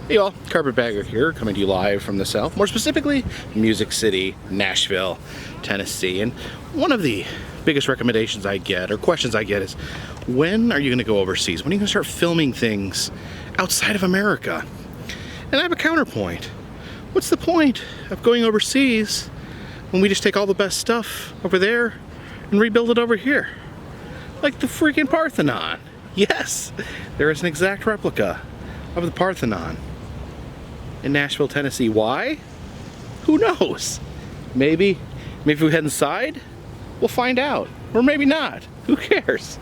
Hey all, Carpetbagger here, coming to you live from the South, more specifically, Music City, Nashville, Tennessee. And one of the biggest recommendations I get, or questions I get, is when are you going to go overseas? When are you going to start filming things outside of America? And I have a counterpoint. What's the point of going overseas when we just take all the best stuff over there and rebuild it over here? Like the freaking Parthenon. Yes, there is an exact replica of the Parthenon in Nashville, Tennessee. Why? Who knows? Maybe if we head inside, we'll find out. Or maybe not. Who cares?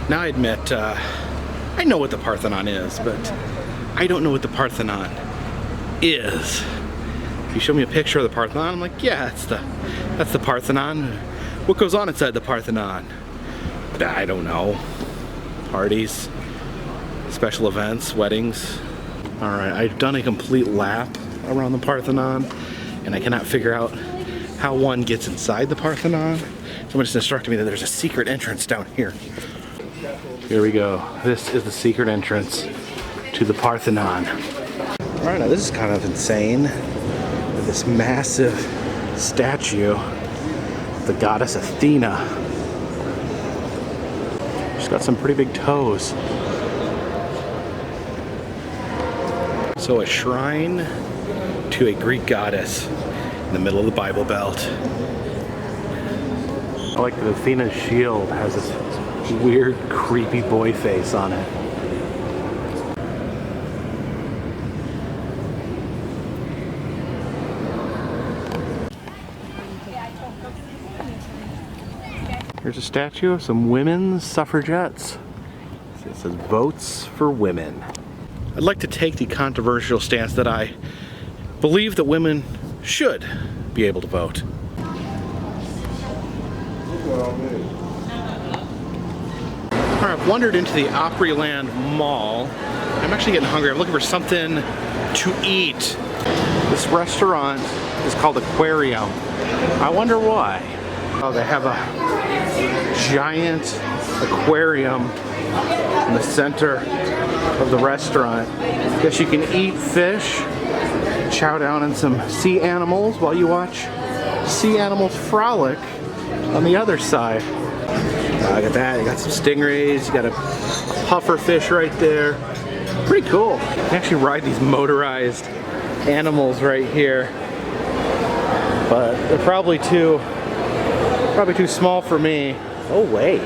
Now I admit, I know what the Parthenon is, but I don't know what the Parthenon is. If you show me a picture of the Parthenon, I'm like, yeah, that's the Parthenon. What goes on inside the Parthenon? I don't know. Parties, special events, weddings. All right, I've done a complete lap around the Parthenon, and I cannot figure out how one gets inside the Parthenon. Someone just instructed me that there's a secret entrance down here. Here we go. This is the secret entrance to the Parthenon. Alright, now this is kind of insane. This massive statue of the goddess Athena. She's got some pretty big toes. So a shrine to a Greek goddess in the middle of the Bible Belt. I like that Athena's shield has this weird, creepy boy face on it. Here's a statue of some women's suffragettes. It says votes for women. I'd like to take the controversial stance that I believe that women should be able to vote. Alright, I've wandered into the Opryland Mall. I'm actually getting hungry. I'm looking for something to eat. This restaurant is called Aquario. I wonder why. Oh, they have a giant aquarium in the center of the restaurant. Guess you can eat fish, chow down on some sea animals while you watch sea animals frolic on the other side. Look at that, you got some stingrays, you got a puffer fish right there. Pretty cool. You can actually ride these motorized animals right here. But they're probably too small for me. Oh wait.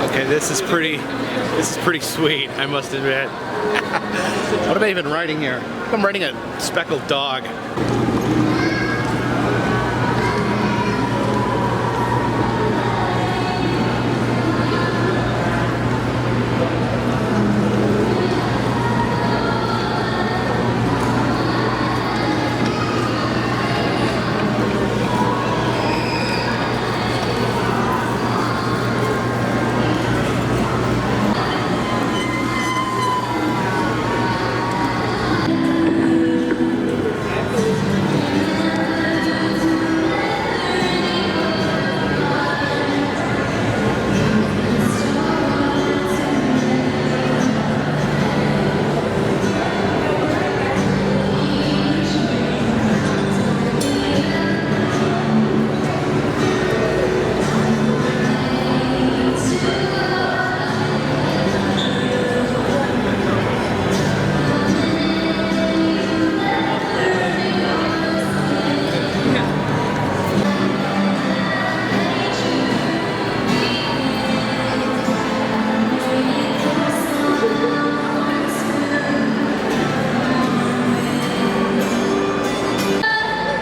Okay, this is pretty sweet, I must admit. What am I even riding here? I'm riding a speckled dog.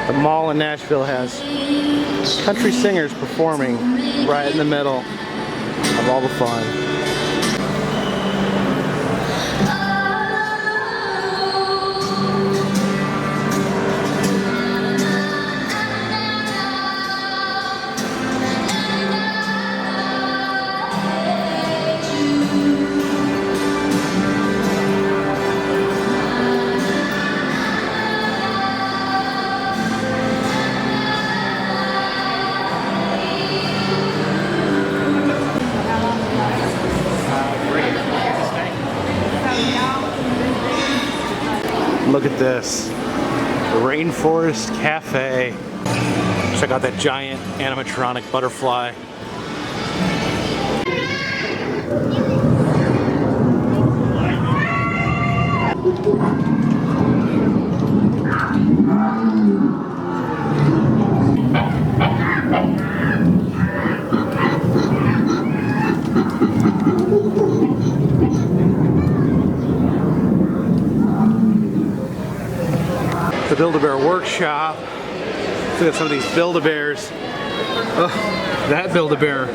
The mall in Nashville has country singers performing right in the middle of all the fun. Look at this. The Rainforest Cafe. Check out that giant animatronic butterfly. The Build-A-Bear workshop. Look at some of these Build-A-Bears. Oh, that Build-A-Bear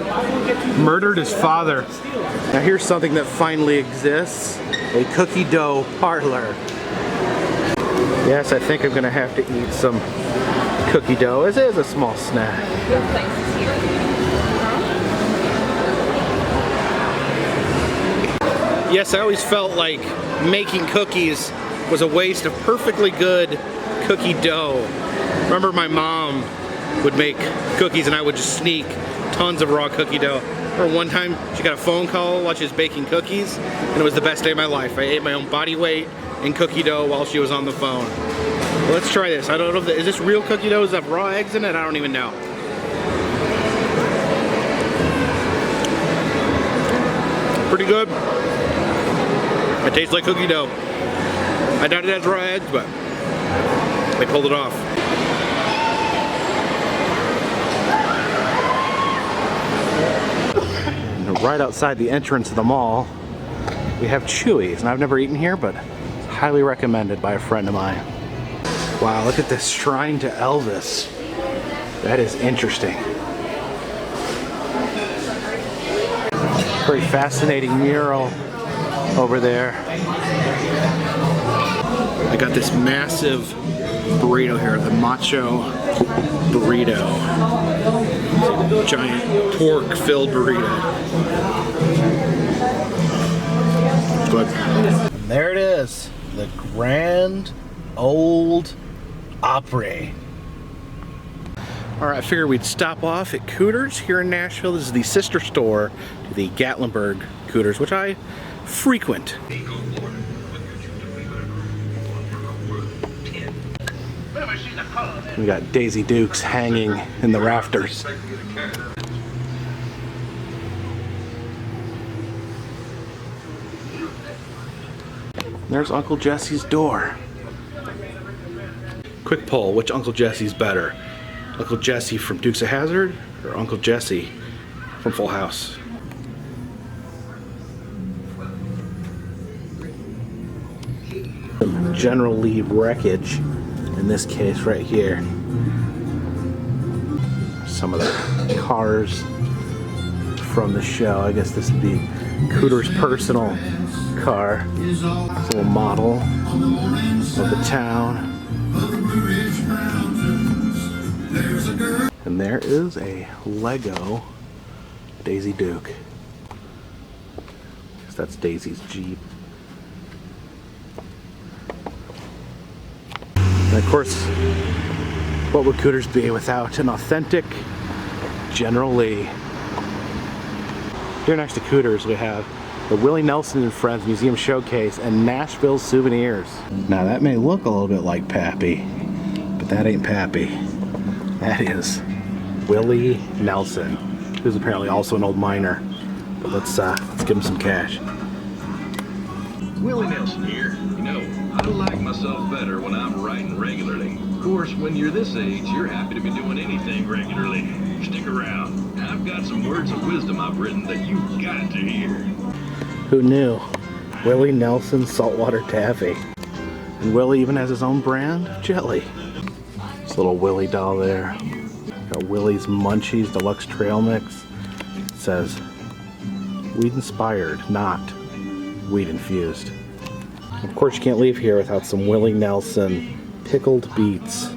murdered his father. Now here's something that finally exists. A cookie dough parlor. Yes, I think I'm gonna have to eat some cookie dough. This is a small snack. Yes, I always felt like making cookies was a waste of perfectly good cookie dough. Remember my mom would make cookies and I would just sneak tons of raw cookie dough. Or one time she got a phone call while she was baking cookies and it was the best day of my life. I ate my own body weight in cookie dough while she was on the phone. Well, let's try this. I don't know if is this real cookie dough? Does it have raw eggs in it? I don't even know. Pretty good. It tastes like cookie dough. I doubt it has raw eggs, but they pulled it off. And right outside the entrance of the mall, we have Chuys, and I've never eaten here, but it's highly recommended by a friend of mine. Wow, look at this shrine to Elvis. That is interesting. Very fascinating mural over there. I got this massive burrito here, the macho burrito. Giant pork-filled burrito. Good. And there it is, the Grand Ole Opry. All right, I figured we'd stop off at Cooters here in Nashville. This is the sister store to the Gatlinburg Cooters, which I frequent. We got Daisy Dukes hanging in the rafters. There's Uncle Jesse's door. Quick poll, which Uncle Jesse's better? Uncle Jesse from Dukes of Hazzard or Uncle Jesse from Full House? General Lee wreckage. In this case right here, some of the cars from the show. I guess this would be Cooter's personal car. It's a little model of the town. And there is a Lego Daisy Duke. I guess that's Daisy's Jeep. And of course, what would Cooters be without an authentic General Lee? Here next to Cooters we have the Willie Nelson and Friends Museum Showcase and Nashville Souvenirs. Now that may look a little bit like Pappy, but that ain't Pappy. That is Willie Nelson, who's apparently also an old miner. But let's give him some cash. Willie Nelson here. You know, I like myself better when I'm writing regularly. Of course, when you're this age, you're happy to be doing anything regularly. Stick around. I've got some words of wisdom I've written that you've got to hear. Who knew? Willie Nelson saltwater taffy. And Willie even has his own brand of jelly. This little Willie doll there. Got Willie's Munchies Deluxe Trail Mix. It says, weed inspired, not weed infused. Of course you can't leave here without some Willie Nelson pickled beets.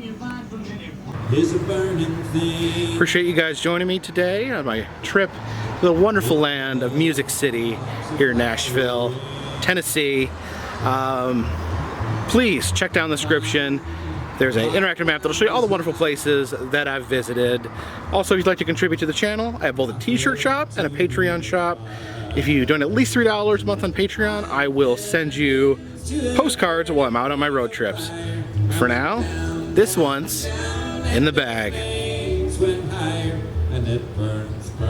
Appreciate you guys joining me today on my trip to the wonderful land of Music City here in Nashville, Tennessee. Please check down the description. There's an interactive map that'll show you all the wonderful places that I've visited. Also, if you'd like to contribute to the channel, I have both a t-shirt shop and a Patreon shop. If you donate at least $3 a month on Patreon, I will send you postcards while I'm out on my road trips. For now, this one's in the bag. And it burns bright.